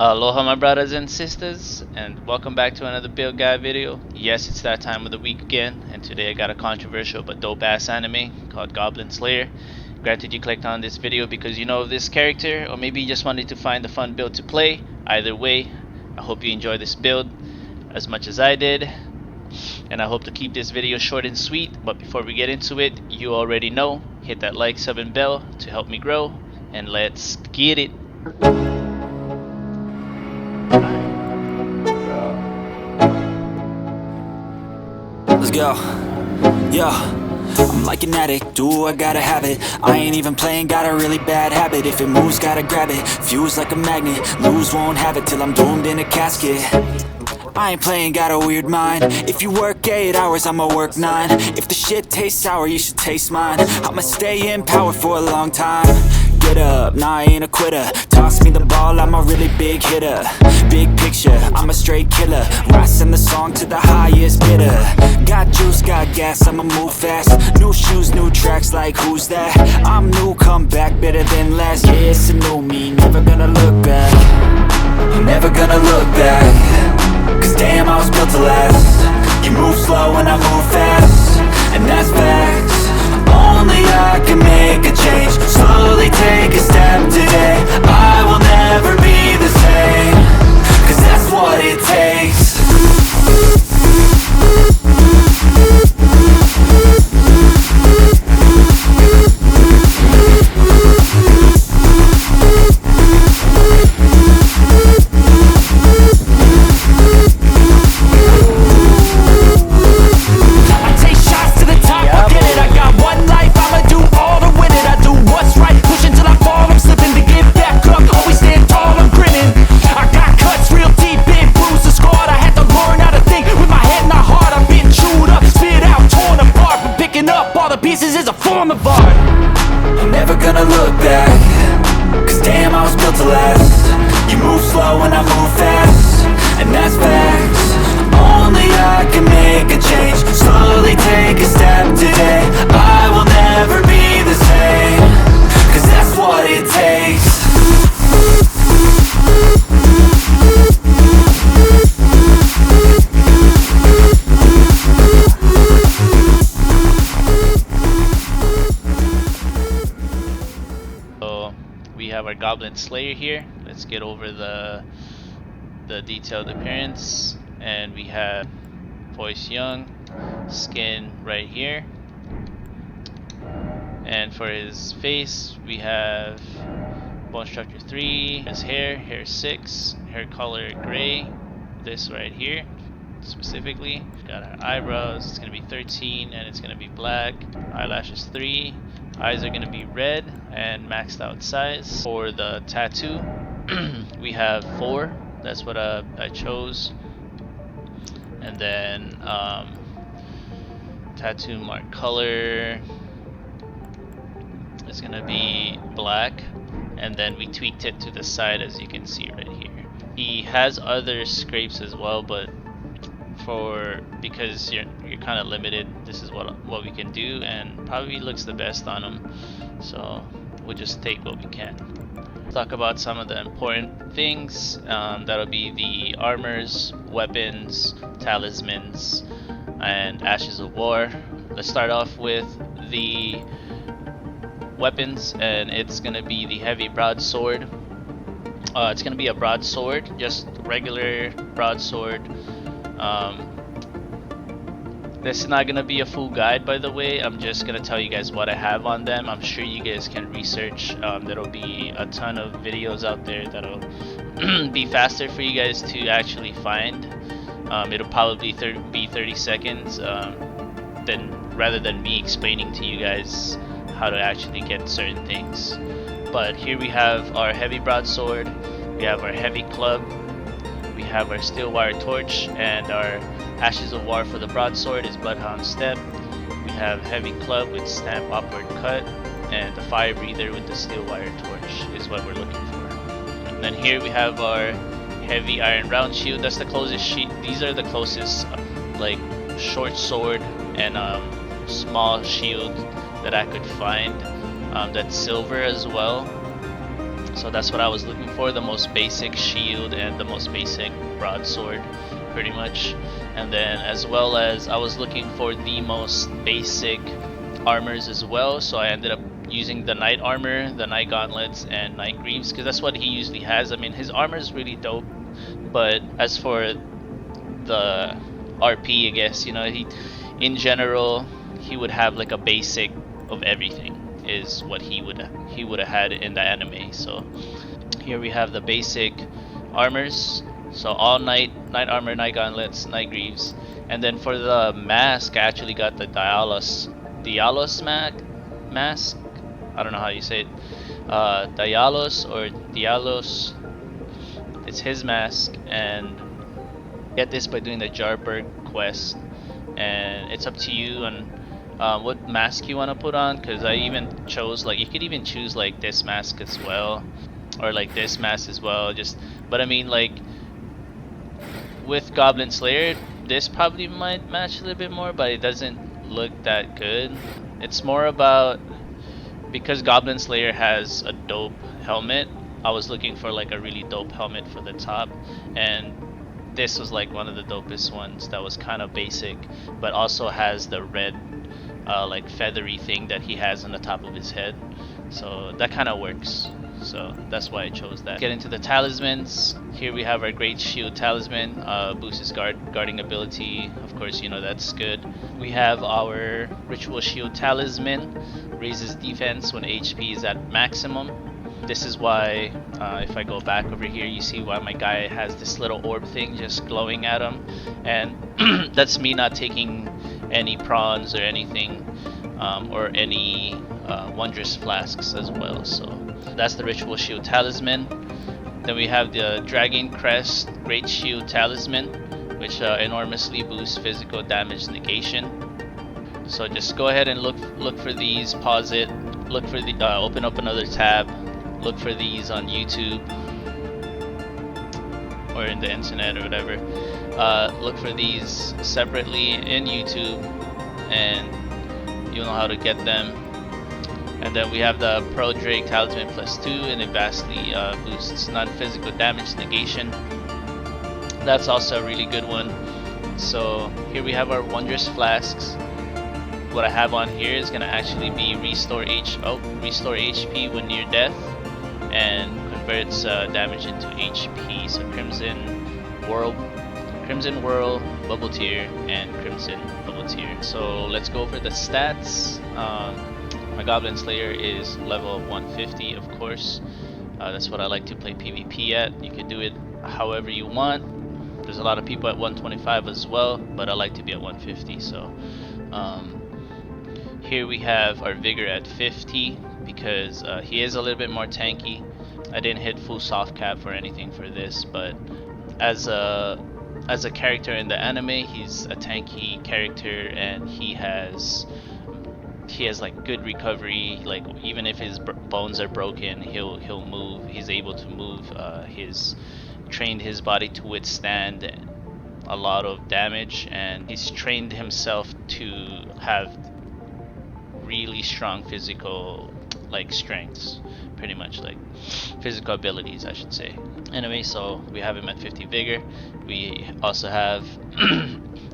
Aloha my brothers and sisters, and welcome back to another build guide video. Yes, it's that time of the week again, and today I got a controversial but dope ass anime called Goblin Slayer. Granted, you clicked on this video because you know of this character, or maybe you just wanted to find a fun build to play. Either way, I hope you enjoy this build as much as I did, and I hope to keep this video short and sweet. But before we get into it, you already know, hit that like, sub, and bell to help me grow, and let's get it. Let's go. Yeah. I'm like an addict, do I gotta have it. I ain't even playing, got a really bad habit. If it moves, gotta grab it, fuse like a magnet. Lose, won't have it till I'm doomed in a casket. I ain't playing, got a weird mind. If you work 8 hours, I'ma work 9. If the shit tastes sour, you should taste mine. I'ma stay in power for a long time. Get up, nah, I ain't a quitter. Toss me the ball, I'm a really big hitter. Big picture, I'm a straight killer. Rising the song to the highest bidder. Got juice, got gas, I'ma move fast. New shoes, new tracks, like who's that? I'm new, come back, better than last. Yeah, it's a new me, never gonna look back. Never gonna look back. Cause damn, I was built to last. You move slow and I move fast, and that's facts. Only I can make a change. Slowly take a step today. I will never be the same, cause that's what it takes. Pieces is a form of art. I'm never gonna look back. Cause damn, I was built to last. You move slow and I move fast, and that's facts. Only I can make a change. Slowly take a step today. I will never be the same, cause that's what it takes. We have our Goblin Slayer here. Let's get over the detailed appearance, and we have voice young, skin right here, and for his face we have bone structure 3, his hair 6, hair color gray, this right here specifically. We've got our eyebrows, it's gonna be 13 and it's gonna be black, eyelashes 3, eyes are gonna be red and maxed out size. For the tattoo we have 4, that's what I chose, and then tattoo mark color is gonna be black, and then we tweaked it to the side as you can see right here. He has other scrapes as well, but because you're kind of limited, this is what we can do, and probably looks the best on him, so we'll just take what we can. Talk about some of the important things. That'll be the armors, weapons, talismans, and ashes of war. Let's start off with the weapons, and it's gonna be the heavy broadsword. It's gonna be a broadsword, just regular broadsword. This is not gonna be a full guide, by the way. I'm just gonna tell you guys what I have on them. I'm sure you guys can research. There'll be a ton of videos out there that'll be faster for you guys to actually find. It'll probably be 30 seconds rather than me explaining to you guys how to actually get certain things. But here we have our heavy broadsword, we have our heavy club, we have our steel wire torch, and our ashes of war for the broadsword is bloodhound step. We have heavy club with stamp upward cut, and the fire breather with the steel wire torch is what we're looking for. And then here we have our heavy iron round shield. That's the closest these are the closest like short sword and small shield that I could find. That's silver as well. So that's what I was looking for, the most basic shield and the most basic broadsword, pretty much. And then as well as I was looking for the most basic armors as well, so I ended up using the knight armor, the knight gauntlets, and knight greaves, because that's what he usually has. I mean, his armor is really dope, but as for the RP, I guess, you know, in general, he would have like a basic of everything is what he would have had in the anime. So here we have the basic armors. So all knight armor, knight gauntlets, knight greaves, and then for the mask, I actually got the Dialos mask. I don't know how you say it. Dialos or Dialos. It's his mask, and get this by doing the Jarberg quest, and it's up to you on what mask you want to put on, because I even chose, like, you could even choose like this mask as well, or like this mask as well, but I mean, like, with Goblin Slayer, this probably might match a little bit more, but it doesn't look that good. It's more about, because Goblin Slayer has a dope helmet, I was looking for like a really dope helmet for the top, and this was like one of the dopest ones that was kind of basic, but also has the red like feathery thing that he has on the top of his head, so that kind of works. So that's why I chose that. Get into the talismans. Here we have our Great Shield Talisman, boosts his guarding ability. Of course, you know that's good. We have our Ritual Shield Talisman, raises defense when HP is at maximum. This is why, if I go back over here, you see why my guy has this little orb thing just glowing at him, and that's me not taking any prawns or anything, or any wondrous flasks as well. So that's the Ritual Shield Talisman. Then we have the Dragon Crest Great Shield Talisman, which enormously boosts physical damage negation. So just go ahead and look for these, pause it, look for the open up another tab, look for these on YouTube or in the internet or whatever. Look for these separately in YouTube, and you'll know how to get them. And then we have the Pro Drake Talisman +2, and it vastly boosts non-physical damage negation. That's also a really good one. So here we have our Wondrous Flasks. What I have on here is going to actually be restore HP when near death, and converts damage into HP. So Crimson Whirl, Bubble Tear, and Crimson Bubble Tear. So let's go over the stats. My Goblin Slayer is level 150, of course. That's what I like to play PvP at. You can do it however you want. There's a lot of people at 125 as well, but I like to be at 150. So here we have our Vigor at 50, because he is a little bit more tanky. I didn't hit full soft cap or anything for this, but as a character in the anime, he's a tanky character, and he has like good recovery. Like, even if his bones are broken, he'll move. He's able to move. He's trained his body to withstand a lot of damage, and he's trained himself to have really strong physical, like, strengths, pretty much, like physical abilities, I should say. Anyway, so we have him at 50 vigor. We also have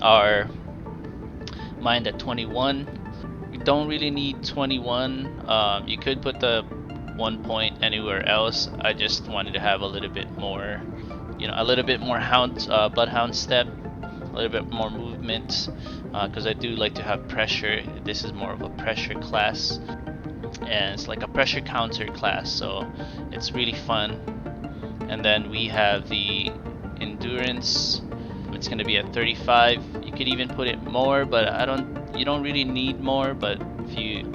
our mind at 21. You don't really need 21. You could put the 1 point anywhere else. I just wanted to have a little bit more, you know, a little bit more bloodhound step, a little bit more movement, because I do like to have pressure. This is more of a pressure class, and it's like a pressure counter class, so it's really fun. And then we have the endurance. It's going to be at 35. You could even put it more, but you don't really need more. But if you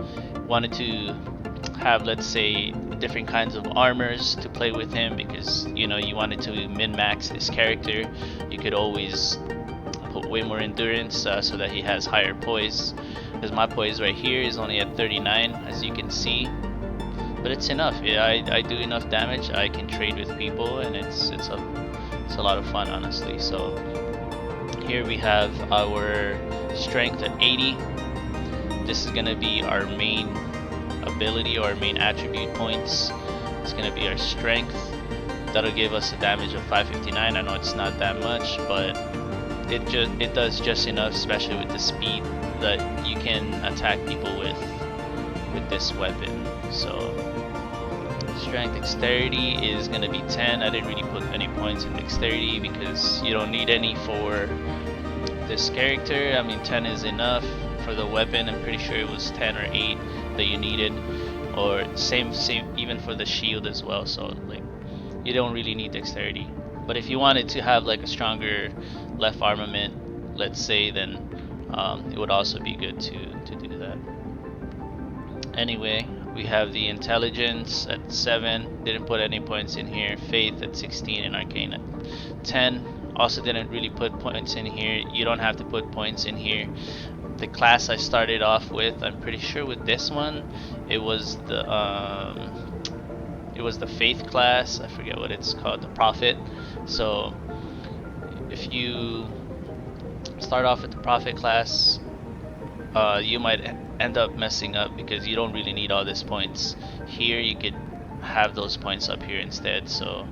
wanted to have, let's say, different kinds of armors to play with him, because, you know, you wanted to min-max this character, you could always put way more endurance, so that he has higher poise. Because my poise right here is only at 39, as you can see, but it's enough. Yeah, I do enough damage. I can trade with people, and it's a lot of fun, honestly. So here we have our strength at 80. This is gonna be our main ability or main attribute points. It's gonna be our strength. That'll give us a damage of 559. I know it's not that much, but it does just enough, especially with the speed that you can attack people with this weapon. So strength dexterity is gonna be 10. I didn't really put any points in dexterity because you don't need any for this character. I mean, 10 is enough for the weapon. I'm pretty sure it was 10 or 8 that you needed, or same even for the shield as well. So like, you don't really need dexterity. But if you wanted to have like a stronger left armament, let's say, then it would also be good to do that. Anyway, we have the intelligence at 7. Didn't put any points in here. Faith at 16 and arcane at 10. Also didn't really put points in here. You don't have to put points in here. The class I started off with, I'm pretty sure with this one, it was the faith class. I forget what it's called, the prophet. So if you start off with the prophet class, you might end up messing up because you don't really need all these points here. You could have those points up here instead. So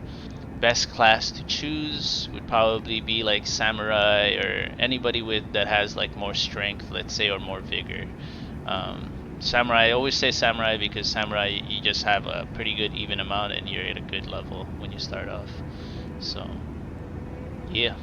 best class to choose would probably be like samurai, or anybody with that has like more strength, let's say, or more vigor. Samurai, I always say samurai because samurai, you just have a pretty good even amount and you're at a good level when you start off. So yeah.